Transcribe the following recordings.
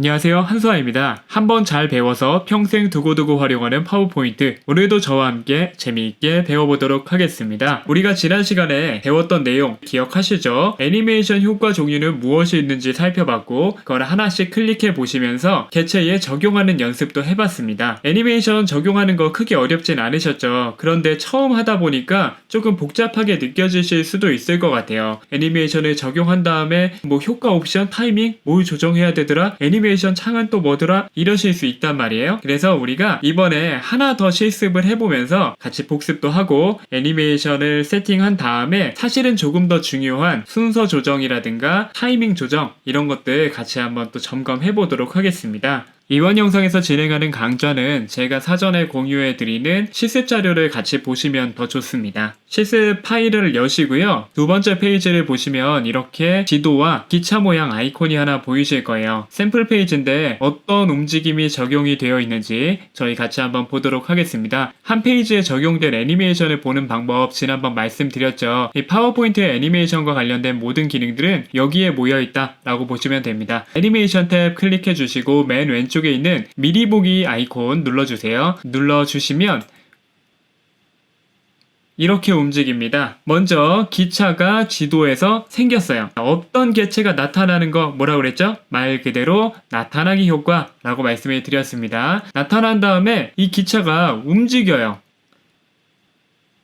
안녕하세요, 한수아입니다. 한번 잘 배워서 평생 두고두고 활용하는 파워포인트, 오늘도 저와 함께 재미있게 배워보도록 하겠습니다. 우리가 지난 시간에 배웠던 내용 기억하시죠? 애니메이션 효과 종류는 무엇이 있는지 살펴봤고 그걸 하나씩 클릭해 보시면서 개체에 적용하는 연습도 해봤습니다. 애니메이션 적용하는 거 크게 어렵진 않으셨죠? 그런데 처음 하다 보니까 조금 복잡하게 느껴지실 수도 있을 것 같아요. 애니메이션을 적용한 다음에 뭐 효과 옵션, 타이밍, 뭘 조정해야 되더라? 애니메이션 창은 또 뭐더라? 이러실 수 있단 말이에요. 그래서 우리가 이번에 하나 더 실습을 해보면서 같이 복습도 하고 애니메이션을 세팅한 다음에 사실은 조금 더 중요한 순서 조정이라든가 타이밍 조정 이런 것들 같이 한번 또 점검해 보도록 하겠습니다. 이번 영상에서 진행하는 강좌는 제가 사전에 공유해드리는 실습 자료를 같이 보시면 더 좋습니다. 실습 파일을 여시고요. 두 번째 페이지를 보시면 이렇게 지도와 기차 모양 아이콘이 하나 보이실 거예요. 샘플 페이지인데 어떤 움직임이 적용이 되어 있는지 저희 같이 한번 보도록 하겠습니다. 한 페이지에 적용된 애니메이션을 보는 방법 지난번 말씀드렸죠. 이 파워포인트 애니메이션과 관련된 모든 기능들은 여기에 모여있다 라고 보시면 됩니다. 애니메이션 탭 클릭해 주시고 맨 왼쪽에 있는 미리 보기 아이콘 눌러주세요. 눌러주시면 이렇게 움직입니다. 먼저 기차가 지도에서 생겼어요. 어떤 개체가 나타나는 거 뭐라고 그랬죠? 말 그대로 나타나기 효과라고 말씀을 드렸습니다. 나타난 다음에 이 기차가 움직여요.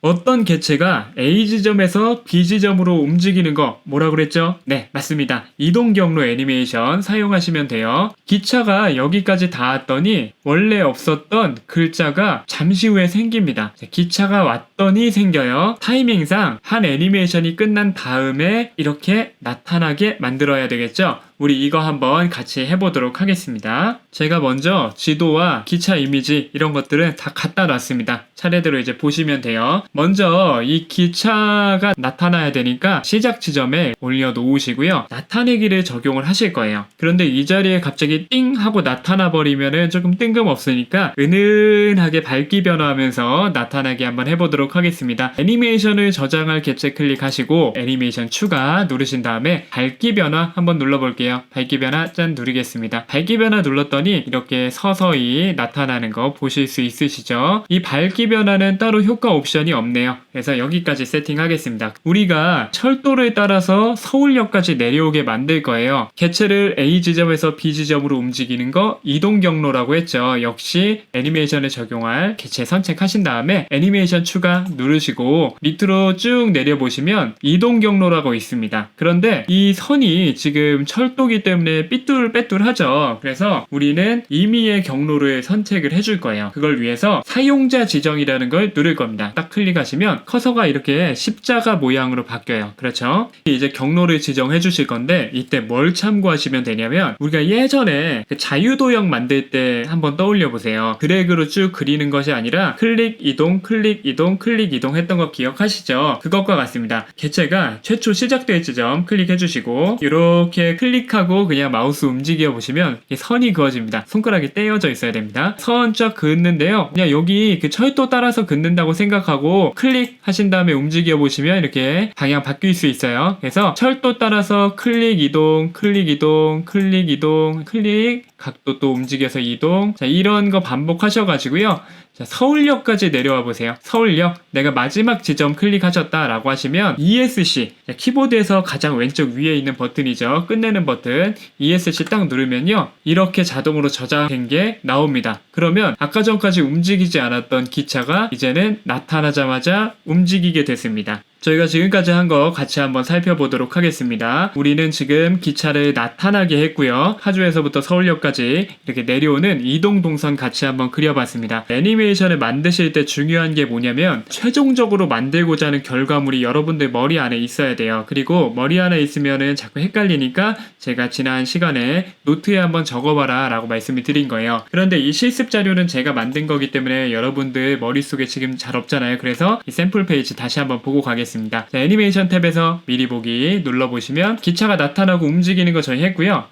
어떤 개체가 A 지점에서 B 지점으로 움직이는 거 뭐라고 그랬죠? 네, 맞습니다. 이동 경로 애니메이션 사용하시면 돼요. 기차가 여기까지 닿았더니 원래 없었던 글자가 잠시 후에 생깁니다. 기차가 왔더니 생겨요. 타이밍상 한 애니메이션이 끝난 다음에 이렇게 나타나게 만들어야 되겠죠? 우리 이거 한번 같이 해보도록 하겠습니다. 제가 먼저 지도와 기차 이미지 이런 것들은 다 갖다 놨습니다. 차례대로 이제 보시면 돼요. 먼저 이 기차가 나타나야 되니까 시작 지점에 올려놓으시고요. 나타내기를 적용을 하실 거예요. 그런데 이 자리에 갑자기 띵 하고 나타나 버리면은 조금 뜬금없으니까 은은하게 밝기 변화하면서 나타나게 한번 해보도록 하겠습니다. 애니메이션을 저장할 개체 클릭하시고 애니메이션 추가 누르신 다음에 밝기 변화 한번 눌러볼게요. 밝기 변화 짠 누르겠습니다. 밝기 변화 눌렀더니 이렇게 서서히 나타나는 거 보실 수 있으시죠? 이 밝기 변화는 따로 효과 옵션이 없네요. 그래서 여기까지 세팅하겠습니다. 우리가 철도를 따라서 서울역까지 내려오게 만들 거예요. 개체를 A 지점에서 B 지점으로 움직이는 거 이동 경로라고 했죠. 역시 애니메이션을 적용할 개체 선택하신 다음에 애니메이션 추가 누르시고 밑으로 쭉 내려보시면 이동 경로라고 있습니다. 그런데 이 선이 지금 철도기 때문에 삐뚤빼뚤하죠. 그래서 우리는 임의의 경로를 선택을 해줄 거예요. 그걸 위해서 사용자 지정이라는 걸 누를 겁니다. 딱 클릭하시면 커서가 이렇게 십자가 모양으로 바뀌어요. 그렇죠? 이제 경로를 지정해 주실 건데 이때 뭘 참고하시면 되냐면 우리가 예전에 그 자유도형 만들 때 한번 떠올려 보세요. 드래그로 쭉 그리는 것이 아니라 클릭 이동 클릭 이동 클릭 이동 했던 거 기억하시죠? 그것과 같습니다. 개체가 최초 시작될 지점 클릭해 주시고 이렇게 클릭하고 그냥 마우스 움직여 보시면 선이 그어집니다. 손가락이 떼어져 있어야 됩니다. 선 쫙 긋는데요. 그냥 여기 그 철도 따라서 긋는다고 생각하고 클릭하신 다음에 움직여 보시면 이렇게 방향 바뀔 수 있어요. 그래서 철도 따라서 클릭 이동 클릭 이동 클릭 이동 클릭 각도 또 움직여서 이동. 자, 이런 거 반복하셔가지고요. 자, 서울역까지 내려와 보세요. 서울역 내가 마지막 지점 클릭하셨다라고 하시면 ESC 자, 키보드에서 가장 왼쪽 위에 있는 버튼이죠. 끝내는 버튼 ESC 딱 누르면요. 이렇게 자동으로 저장된 게 나옵니다. 그러면 아까 전까지 움직이지 않았던 기차가 이제는 나타나자마자 움직이게 됐습니다. 저희가 지금까지 한 거 같이 한번 살펴보도록 하겠습니다. 우리는 지금 기차를 나타나게 했고요. 파주에서부터 서울역까지 이렇게 내려오는 이동 동선 같이 한번 그려봤습니다. 애니메이션을 만드실 때 중요한 게 뭐냐면 최종적으로 만들고자 하는 결과물이 여러분들 머리 안에 있어야 돼요. 그리고 머리 안에 있으면은 자꾸 헷갈리니까 제가 지난 시간에 노트에 한번 적어봐라 라고 말씀을 드린 거예요. 그런데 이 실습 자료는 제가 만든 거기 때문에 여러분들 머릿속에 지금 잘 없잖아요. 그래서 이 샘플 페이지 다시 한번 보고 가겠습니다. 자, 애니메이션 탭에서 미리 보기 눌러보시면 기차가 나타나고 움직이는 거 저희 했고요.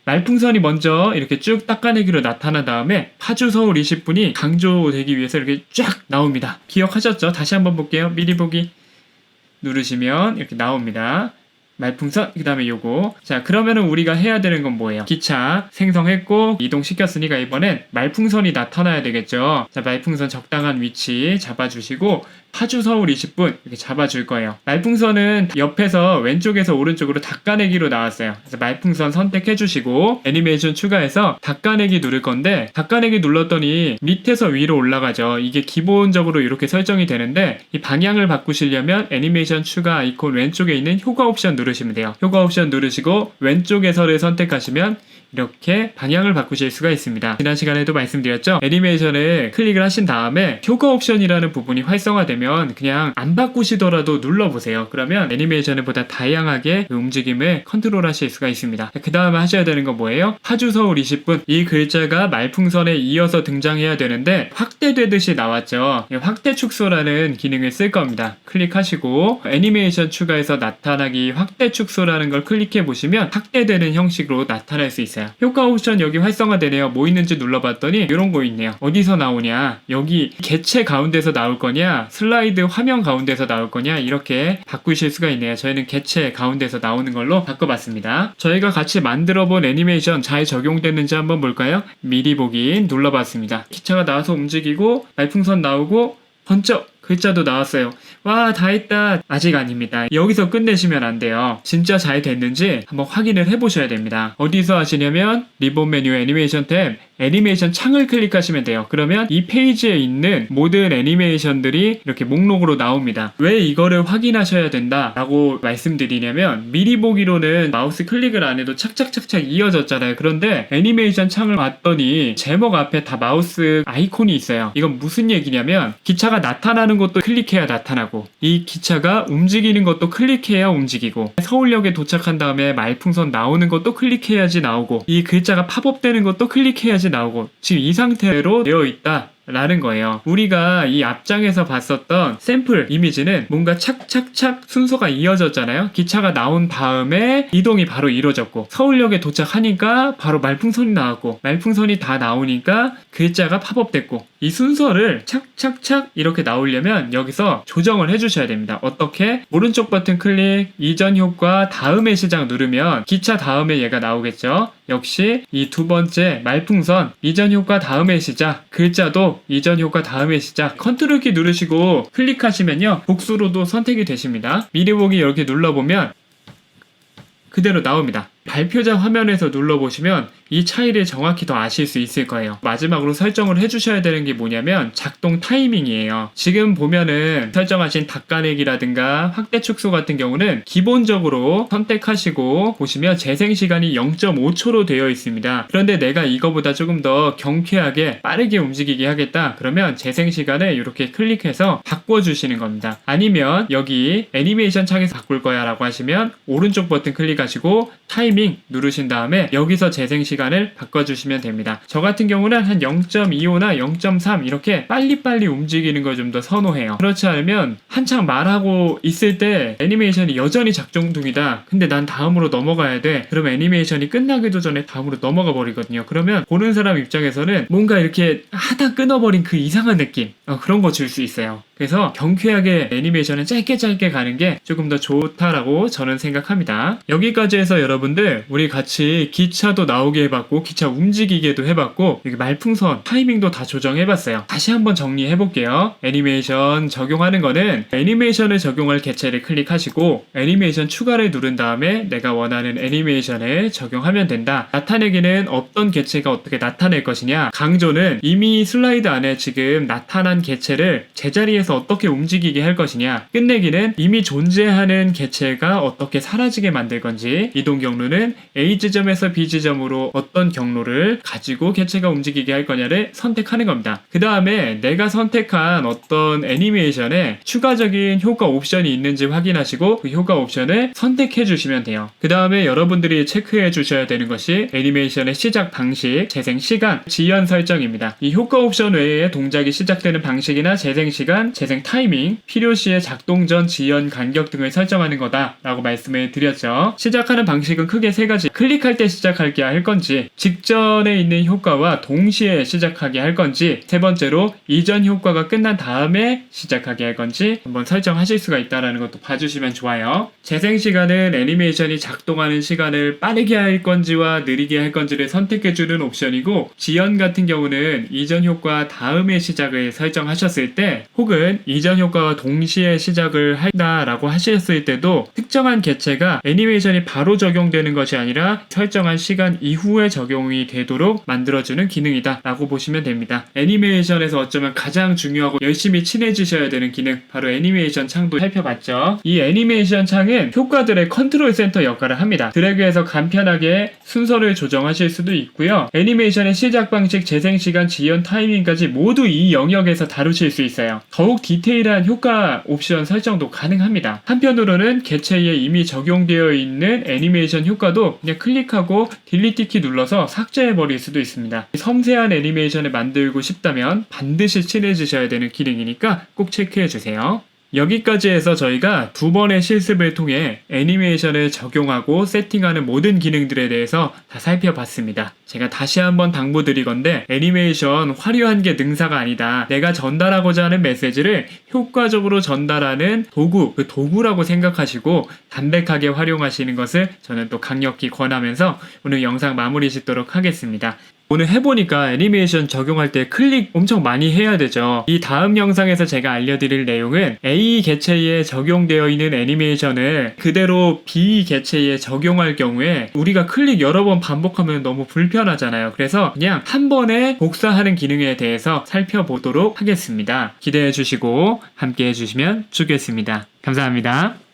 말풍선이 먼저 이렇게 쭉 닦아내기로 나타난 다음에 파주 서울 20분이 강조되기 위해서 이렇게 쫙 나옵니다. 기억하셨죠? 다시 한번 볼게요. 미리 보기 누르시면 이렇게 나옵니다. 말풍선, 그 다음에 요거. 자, 그러면은 우리가 해야 되는 건 뭐예요? 기차 생성했고 이동시켰으니까 이번엔 말풍선이 나타나야 되겠죠. 자, 말풍선 적당한 위치 잡아주시고 파주 서울 20분 이렇게 잡아줄 거예요. 말풍선은 옆에서 왼쪽에서 오른쪽으로 닦아내기로 나왔어요. 그래서 말풍선 선택해주시고 애니메이션 추가해서 닦아내기 누를 건데 닦아내기 눌렀더니 밑에서 위로 올라가죠. 이게 기본적으로 이렇게 설정이 되는데 이 방향을 바꾸시려면 애니메이션 추가 아이콘 왼쪽에 있는 효과 옵션 누르시면 돼요. 효과 옵션 누르시고 왼쪽에서를 선택하시면 이렇게 방향을 바꾸실 수가 있습니다. 지난 시간에도 말씀드렸죠? 애니메이션을 클릭을 하신 다음에 효과 옵션이라는 부분이 활성화되면 그냥 안 바꾸시더라도 눌러보세요. 그러면 애니메이션을 보다 다양하게 그 움직임을 컨트롤 하실 수가 있습니다. 그 다음에 하셔야 되는 건 뭐예요? 파주 서울 20분 이 글자가 말풍선에 이어서 등장해야 되는데 확대되듯이 나왔죠. 확대 축소라는 기능을 쓸 겁니다. 클릭하시고 애니메이션 추가해서 나타나기 확대 축소라는 걸 클릭해 보시면 확대되는 형식으로 나타날 수 있어요. 효과 옵션 여기 활성화되네요. 뭐 있는지 눌러봤더니 이런 거 있네요. 어디서 나오냐, 여기 개체 가운데서 나올 거냐, 슬라이드 화면 가운데서 나올 거냐, 이렇게 바꾸실 수가 있네요. 저희는 개체 가운데서 나오는 걸로 바꿔봤습니다. 저희가 같이 만들어본 애니메이션 잘 적용됐는지 한번 볼까요? 미리 보기 눌러봤습니다. 기차가 나와서 움직이고 말풍선 나오고 번쩍 글자도 나왔어요. 와, 다 했다. 아직 아닙니다. 여기서 끝내시면 안 돼요. 진짜 잘 됐는지 한번 확인을 해보셔야 됩니다. 어디서 하시냐면 리본 메뉴 애니메이션 탭 애니메이션 창을 클릭하시면 돼요. 그러면 이 페이지에 있는 모든 애니메이션들이 이렇게 목록으로 나옵니다. 왜 이거를 확인하셔야 된다 라고 말씀드리냐면 미리 보기로는 마우스 클릭을 안 해도 착착착착 이어졌잖아요. 그런데 애니메이션 창을 봤더니 제목 앞에 다 마우스 아이콘이 있어요. 이건 무슨 얘기냐면 기차가 나타나는 것도 클릭해야 나타나고 이 기차가 움직이는 것도 클릭해야 움직이고 서울역에 도착한 다음에 말풍선 나오는 것도 클릭해야지 나오고 이 글자가 팝업되는 것도 클릭해야지 나오고 지금 이 상태로 되어 있다 라는 거예요. 우리가 이 앞장에서 봤었던 샘플 이미지는 뭔가 착착착 순서가 이어졌잖아요. 기차가 나온 다음에 이동이 바로 이루어졌고 서울역에 도착하니까 바로 말풍선이 나왔고 말풍선이 다 나오니까 글자가 팝업됐고 이 순서를 착착착 이렇게 나오려면 여기서 조정을 해주셔야 됩니다. 어떻게? 오른쪽 버튼 클릭, 이전 효과, 다음의 시작 누르면 기차 다음에 얘가 나오겠죠. 역시 이 두 번째 말풍선, 이전 효과 다음의 시작, 글자도 이전 효과 다음의 시작 컨트롤 키 누르시고 클릭하시면요 복수로도 선택이 되십니다. 미리 보기 이렇게 눌러보면 그대로 나옵니다. 발표자 화면에서 눌러보시면 이 차이를 정확히 더 아실 수 있을 거예요. 마지막으로 설정을 해주셔야 되는 게 뭐냐면 작동 타이밍이에요. 지금 보면은 설정하신 닦아내기라든가 확대 축소 같은 경우는 기본적으로 선택하시고 보시면 재생시간이 0.5초로 되어 있습니다. 그런데 내가 이거보다 조금 더 경쾌하게 빠르게 움직이게 하겠다 그러면 재생시간을 이렇게 클릭해서 바꿔주시는 겁니다. 아니면 여기 애니메이션 창에서 바꿀 거야 라고 하시면 오른쪽 버튼 클릭하시고 타이밍 누르신 다음에 여기서 재생 시간을 바꿔주시면 됩니다. 저 같은 경우는 한 0.25나 0.3 이렇게 빨리빨리 움직이는 걸 좀 더 선호해요. 그렇지 않으면 한창 말하고 있을 때 애니메이션이 여전히 작동 중이다. 근데 난 다음으로 넘어가야 돼. 그럼 애니메이션이 끝나기도 전에 다음으로 넘어가 버리거든요. 그러면 보는 사람 입장에서는 뭔가 이렇게 하다 끊어버린 그 이상한 느낌 그런 거 줄 수 있어요. 그래서 경쾌하게 애니메이션은 짧게 가는 게 조금 더 좋다라고 저는 생각합니다. 여기까지 해서 여러분들 우리 같이 기차도 나오게 해봤고 기차 움직이게도 해봤고 여기 말풍선 타이밍도 다 조정해봤어요. 다시 한번 정리해볼게요. 애니메이션 적용하는 거는 애니메이션을 적용할 개체를 클릭하시고 애니메이션 추가를 누른 다음에 내가 원하는 애니메이션을 적용하면 된다. 나타내기는 어떤 개체가 어떻게 나타낼 것이냐, 강조는 이미 슬라이드 안에 지금 나타난 개체를 제자리에서 어떻게 움직이게 할 것이냐, 끝내기는 이미 존재하는 개체가 어떻게 사라지게 만들 건지, 이동 경로는 A 지점에서 B 지점으로 어떤 경로를 가지고 개체가 움직이게 할 거냐를 선택하는 겁니다. 그 다음에 내가 선택한 어떤 애니메이션에 추가적인 효과 옵션이 있는지 확인하시고 그 효과 옵션을 선택해 주시면 돼요. 그 다음에 여러분들이 체크해 주셔야 되는 것이 애니메이션의 시작 방식, 재생 시간, 지연 설정입니다. 이 효과 옵션 외에 동작이 시작되는 방식이나 재생 시간, 재생 타이밍, 필요시에 작동 전 지연 간격 등을 설정하는 거다라고 말씀을 드렸죠. 시작하는 방식은 크게 세 가지. 클릭할 때 시작하게 할 건지, 직전에 있는 효과와 동시에 시작하게 할 건지, 세 번째로 이전 효과가 끝난 다음에 시작하게 할 건지 한번 설정하실 수가 있다는 것도 봐주시면 좋아요. 재생 시간은 애니메이션이 작동하는 시간을 빠르게 할 건지와 느리게 할 건지를 선택해주는 옵션이고, 지연 같은 경우는 이전 효과 다음에 시작을 설정하셨을 때, 혹은 이전 효과와 동시에 시작을 한다라고 하셨을 때도 특정한 개체가 애니메이션이 바로 적용되는 것이 아니라 설정한 시간 이후에 적용이 되도록 만들어주는 기능이다 라고 보시면 됩니다. 애니메이션에서 어쩌면 가장 중요하고 열심히 친해지셔야 되는 기능, 바로 애니메이션 창도 살펴봤죠. 이 애니메이션 창은 효과들의 컨트롤 센터 역할을 합니다. 드래그해서 간편하게 순서를 조정하실 수도 있고요. 애니메이션의 시작 방식, 재생 시간, 지연 타이밍까지 모두 이 영역에서 다루실 수 있어요. 더욱 디테일한 효과 옵션 설정도 가능합니다. 한편으로는 개체에 이미 적용되어 있는 애니메이션 효과도 그냥 클릭하고 딜리트 키 눌러서 삭제해버릴 수도 있습니다. 섬세한 애니메이션을 만들고 싶다면 반드시 친해지셔야 되는 기능이니까 꼭 체크해주세요. 여기까지 해서 저희가 2번의 실습을 통해 애니메이션을 적용하고 세팅하는 모든 기능들에 대해서 다 살펴봤습니다. 제가 다시 한번 당부드리건데, 애니메이션 화려한 게 능사가 아니다. 내가 전달하고자 하는 메시지를 효과적으로 전달하는 도구, 그 도구라고 생각하시고 담백하게 활용하시는 것을 저는 또 강력히 권하면서 오늘 영상 마무리 짓도록 하겠습니다. 오늘 해보니까 애니메이션 적용할 때 클릭 엄청 많이 해야 되죠. 이 다음 영상에서 제가 알려드릴 내용은 A 개체에 적용되어 있는 애니메이션을 그대로 B 개체에 적용할 경우에 우리가 클릭 여러 번 반복하면 너무 불편하잖아요. 그래서 그냥 한 번에 복사하는 기능에 대해서 살펴보도록 하겠습니다. 기대해 주시고 함께 해주시면 좋겠습니다. 감사합니다.